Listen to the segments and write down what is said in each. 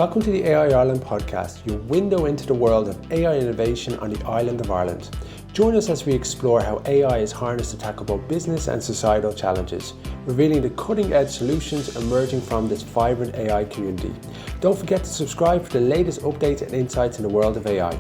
Welcome to the AI Ireland podcast, your window into the world of AI innovation on the island of Ireland. Join us as we explore how AI is harnessed to tackle both business and societal challenges, revealing the cutting-edge solutions emerging from this vibrant AI community. Don't forget to subscribe for the latest updates and insights in the world of AI.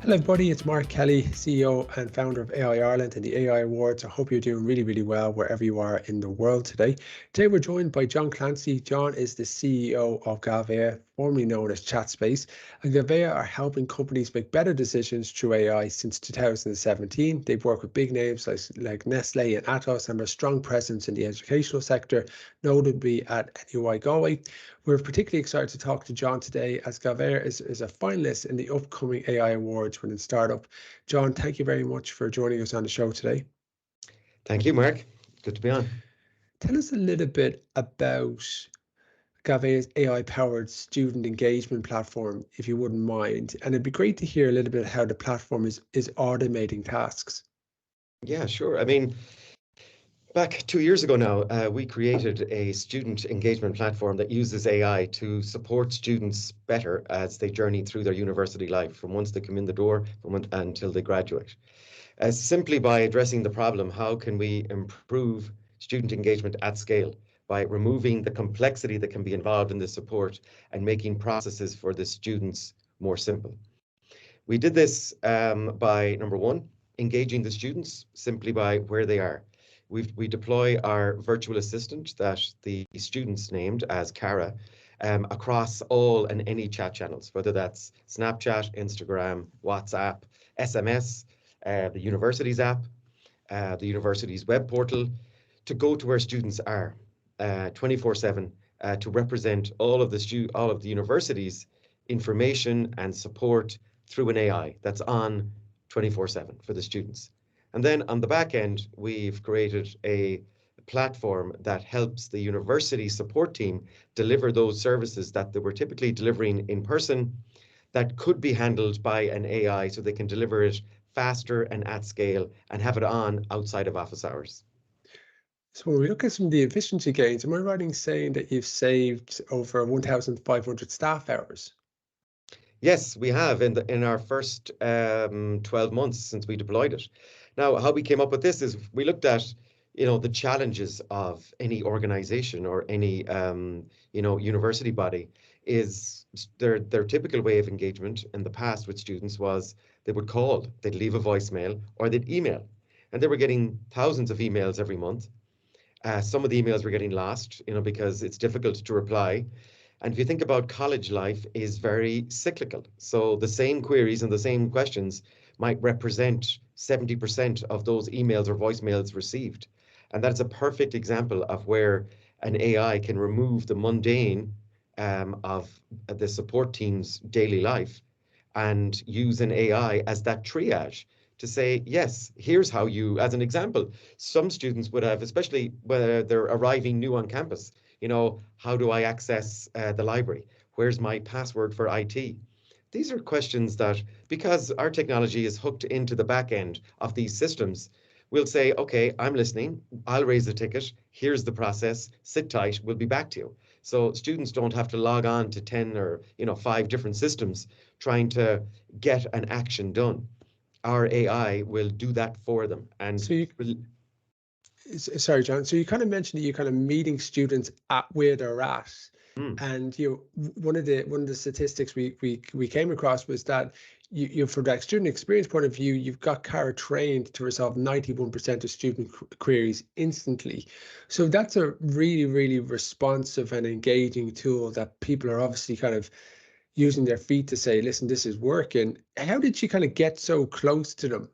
Hello everybody, it's Mark Kelly, CEO and founder of AI Ireland and the AI Awards. I hope you're doing really well wherever you are in the world today. Today we're joined by John Clancy. John is the CEO of Galvia, formerly known as ChatSpace. And Galvia are helping companies make better decisions through AI since 2017. They've worked with big names like Nestle and Atos and have a strong presence in the educational sector, notably at UI Galway. We're particularly excited to talk to John today as Galvia is a finalist in the upcoming AI Awards within Startup. John, thank you very much for joining us on the show today. Thank you, Mark. Good to be on. Tell us a little bit about Galvia's AI-powered student engagement platform, if you wouldn't mind. And it'd be great to hear a little bit how the platform is automating tasks. Yeah, sure. I mean, back 2 years ago now, we created a student engagement platform that uses AI to support students better as they journey through their university life, from once they come in the door until they graduate. Simply by addressing the problem, how can we improve student engagement at scale by removing the complexity that can be involved in this support and making processes for the students more simple. We did this by, number one, engaging the students simply by where they are. We deploy our virtual assistant that the students named as Cara across all and any chat channels, whether that's Snapchat, Instagram, WhatsApp, SMS, the university's app, the university's web portal, to go to where students are 24/7 to represent all of the university's information and support through an AI that's on 24/7 for the students. And then on the back end, we've created a platform that helps the university support team deliver those services that they were typically delivering in person that could be handled by an AI so they can deliver it faster and at scale and have it on outside of office hours. So when we look at some of the efficiency gains, am I right in saying that you've saved over 1,500 staff hours? Yes, we have in our first 12 months since we deployed it. Now, how we came up with this is we looked at, the challenges of any organization or any, university body is their typical way of engagement in the past with students was they would call, they'd leave a voicemail, or they'd email. And they were getting thousands of emails every month. Some of the emails were getting lost, because it's difficult to reply. And if you think about college life is very cyclical. So the same queries and the same questions might represent 70% of those emails or voicemails received. And that's a perfect example of where an AI can remove the mundane of the support team's daily life and use an AI as that triage to say, yes, here's how you, as an example, some students would have, especially when they're arriving new on campus, how do I access the library? Where's my password for IT? These are questions that, because our technology is hooked into the back end of these systems, we'll say, okay, I'm listening, I'll raise a ticket, here's the process, sit tight, we'll be back to you. So students don't have to log on to 10 or 5 different systems trying to get an action done. Our AI will do that for them. And so sorry, John. So you kind of mentioned that you're kind of meeting students at where they're at. And one of the statistics we came across was that you from that student experience point of view, you've got Cara trained to resolve 91% of student queries instantly. So that's a really responsive and engaging tool that people are obviously kind of using their feet to say, listen, this is working. How did you kind of get so close to them?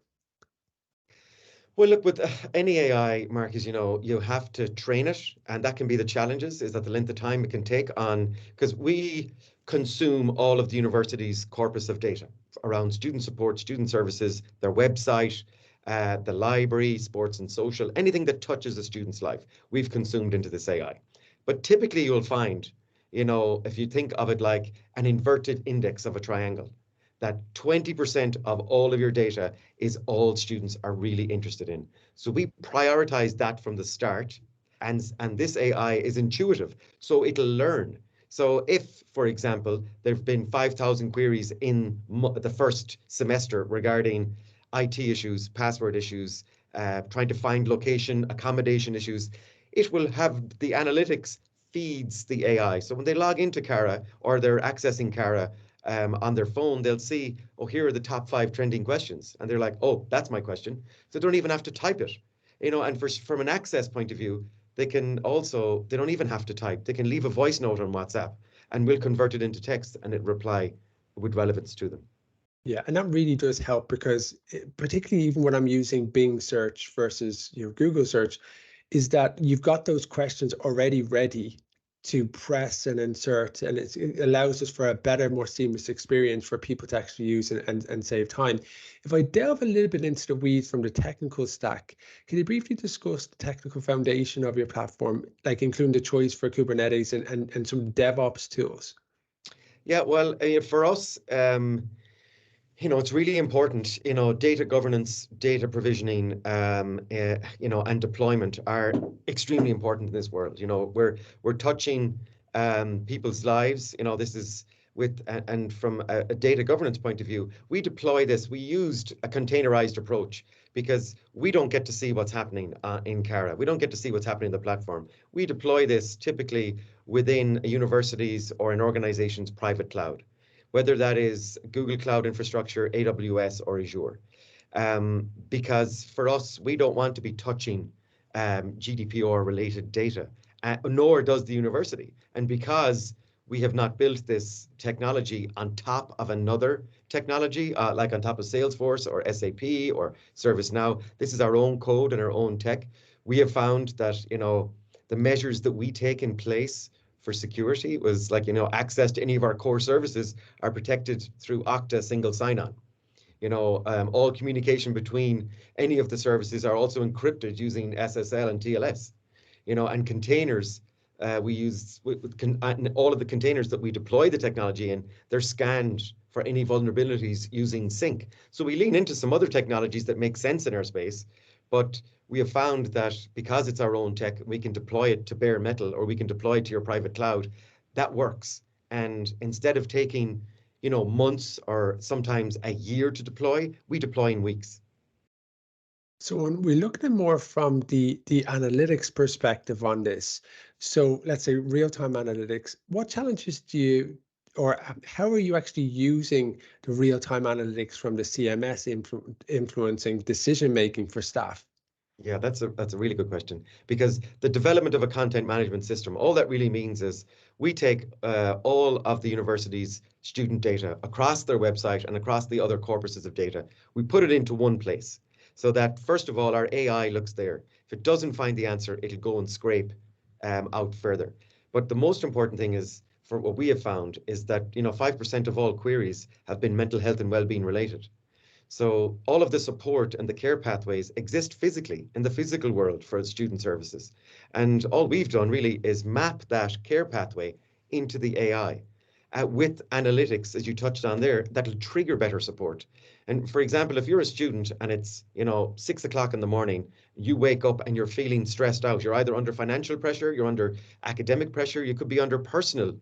Well, look, with any AI, Mark, as you know, you have to train it, and that can be the challenges, is that the length of time it can take on, because we consume all of the university's corpus of data around student support, student services, their website, the library, sports and social, anything that touches a student's life, we've consumed into this AI. But typically you'll find, if you think of it like an inverted index of a triangle, that 20% of all of your data is all students are really interested in. So we prioritize that from the start And this AI is intuitive, so it'll learn. So if, for example, there have been 5,000 queries in the first semester regarding IT issues, password issues, trying to find location, accommodation issues, it will have the analytics feeds the AI. So when they log into Cara or they're accessing Cara on their phone, they'll see, oh, here are the top 5 trending questions. And they're like, oh, that's my question. So they don't even have to type it. And from an access point of view, they don't even have to type. They can leave a voice note on WhatsApp and we'll convert it into text and it reply with relevance to them. Yeah, and that really does help because particularly even when I'm using Bing search versus Google search, is that you've got those questions already ready to press and insert, and it allows us for a better, more seamless experience for people to actually use and save time. If I delve a little bit into the weeds from the technical stack, can you briefly discuss the technical foundation of your platform, like including the choice for Kubernetes and some DevOps tools? Yeah, well, for us, it's really important, data governance, data provisioning, and deployment are extremely important in this world. We're touching people's lives. This is and from a data governance point of view, we deploy this. We used a containerized approach because we don't get to see what's happening in Cara. We don't get to see what's happening in the platform. We deploy this typically within a university's or an organization's private cloud, whether that is Google Cloud Infrastructure, AWS, or Azure. Because for us, we don't want to be touching GDPR-related data, nor does the university. And because we have not built this technology on top of another technology, like on top of Salesforce or SAP or ServiceNow, this is our own code and our own tech. We have found that, the measures that we take in place for security was like, access to any of our core services are protected through Okta single sign-on. All communication between any of the services are also encrypted using SSL and TLS. And containers, we use all of the containers that we deploy the technology in, they're scanned for any vulnerabilities using sync. So we lean into some other technologies that make sense in our space, but we have found that because it's our own tech, we can deploy it to bare metal or we can deploy it to your private cloud. That works. And instead of taking, months or sometimes a year to deploy, we deploy in weeks. So when we look at it more from the analytics perspective on this, so let's say real-time analytics, what challenges or how are you actually using the real-time analytics from the CMS influencing decision-making for staff? Yeah, that's a really good question, because the development of a content management system, all that really means is we take all of the university's student data across their website and across the other corpuses of data. We put it into one place so that, first of all, our AI looks there. If it doesn't find the answer, it'll go and scrape out further. But the most important thing is, for what we have found, is that 5% of all queries have been mental health and well-being related. So all of the support and the care pathways exist physically in the physical world for student services. And all we've done really is map that care pathway into the AI with analytics, as you touched on there, that'll trigger better support. And for example, if you're a student and it's 6 o'clock in the morning, you wake up and you're feeling stressed out. You're either under financial pressure, you're under academic pressure, you could be under personal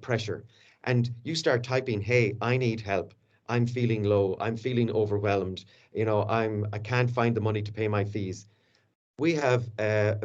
pressure. And you start typing, hey, I need help. I'm feeling low, I'm feeling overwhelmed, I can't find the money to pay my fees. We have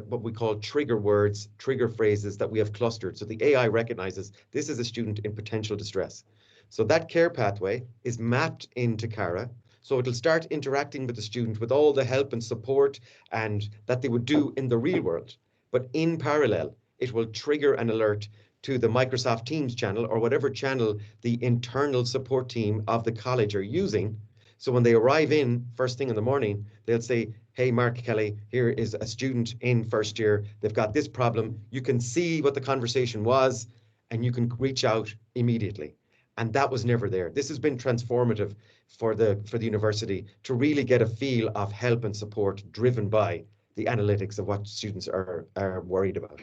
what we call trigger words, trigger phrases that we have clustered. So the AI recognizes this is a student in potential distress. So that care pathway is mapped into Cara. So it'll start interacting with the student with all the help and support and that they would do in the real world. But in parallel, it will trigger an alert to the Microsoft Teams channel or whatever channel the internal support team of the college are using. So when they arrive in first thing in the morning, they'll say, hey, Mark Kelly, here is a student in first year. They've got this problem. You can see what the conversation was and you can reach out immediately. And that was never there. This has been transformative for the university to really get a feel of help and support driven by the analytics of what students are worried about.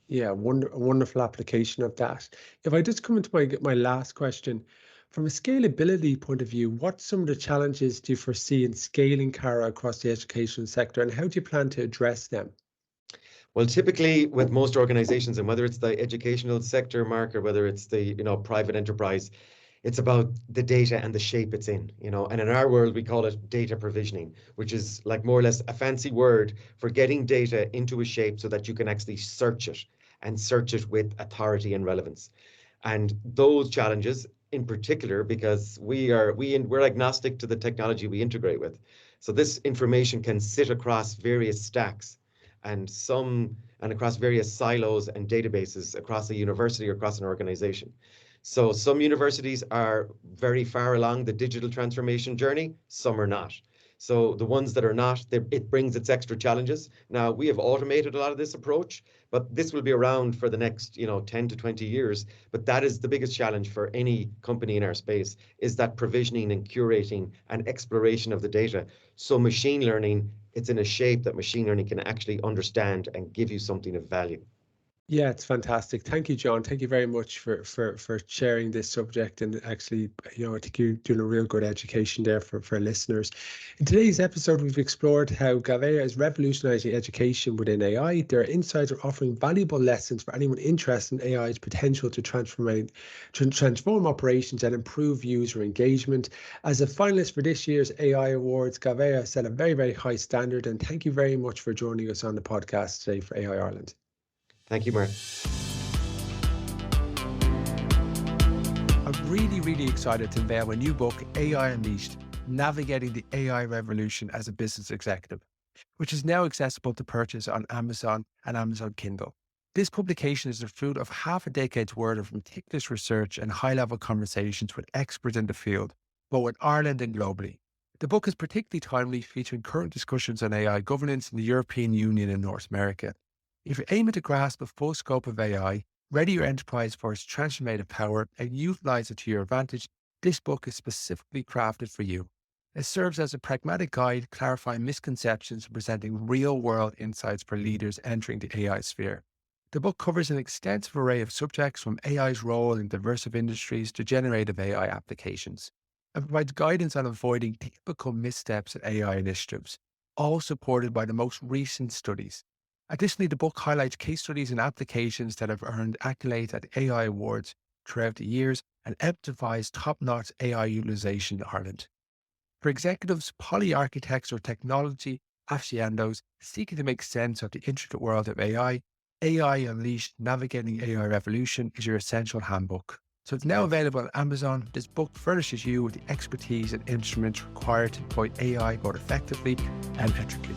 Yeah, wonderful application of that. If I just come into my last question, from a scalability point of view, what some of the challenges do you foresee in scaling Cara across the education sector, and how do you plan to address them? Well, typically with most organizations, and whether it's the educational sector, Mark, or whether it's the private enterprise, it's about the data and the shape it's in, and in our world, we call it data provisioning, which is like more or less a fancy word for getting data into a shape so that you can actually search it and search it with authority and relevance. And those challenges in particular, because we're agnostic to the technology we integrate with. So this information can sit across various stacks and across various silos and databases across a university or across an organization. So some universities are very far along the digital transformation journey, some are not. So the ones that are not, it brings its extra challenges. Now, we have automated a lot of this approach, but this will be around for the next 10 to 20 years. But that is the biggest challenge for any company in our space, is that provisioning and curating and exploration of the data. So machine learning, it's in a shape that machine learning can actually understand and give you something of value. Yeah, it's fantastic. Thank you, John. Thank you very much for sharing this subject. And actually, I think you're doing a real good education there for listeners. In today's episode, we've explored how Galvia is revolutionizing education within AI. Their insights are offering valuable lessons for anyone interested in AI's potential to transform operations and improve user engagement. As a finalist for this year's AI Awards, Galvia set a very, very high standard. And thank you very much for joining us on the podcast today for AI Ireland. Thank you, Mark. I'm really excited to unveil my new book, AI Unleashed, Navigating the AI Revolution as a Business Executive, which is now accessible to purchase on Amazon and Amazon Kindle. This publication is the fruit of half a decade's worth of meticulous research and high-level conversations with experts in the field, both in Ireland and globally. The book is particularly timely, featuring current discussions on AI governance in the European Union and North America. If you're aiming to grasp the full scope of AI, ready your enterprise for its transformative power, and utilize it to your advantage, this book is specifically crafted for you. It serves as a pragmatic guide, clarifying misconceptions and presenting real-world insights for leaders entering the AI sphere. The book covers an extensive array of subjects, from AI's role in diverse industries to generative AI applications, and provides guidance on avoiding typical missteps in AI initiatives, all supported by the most recent studies. Additionally, the book highlights case studies and applications that have earned accolades at AI awards throughout the years and emphasize top-notch AI utilization in Ireland. For executives, poly-architects, or technology aficionados seeking to make sense of the intricate world of AI, AI Unleashed, Navigating the AI Revolution is your essential handbook. So it's now available on Amazon. This book furnishes you with the expertise and instruments required to deploy AI both effectively and ethically.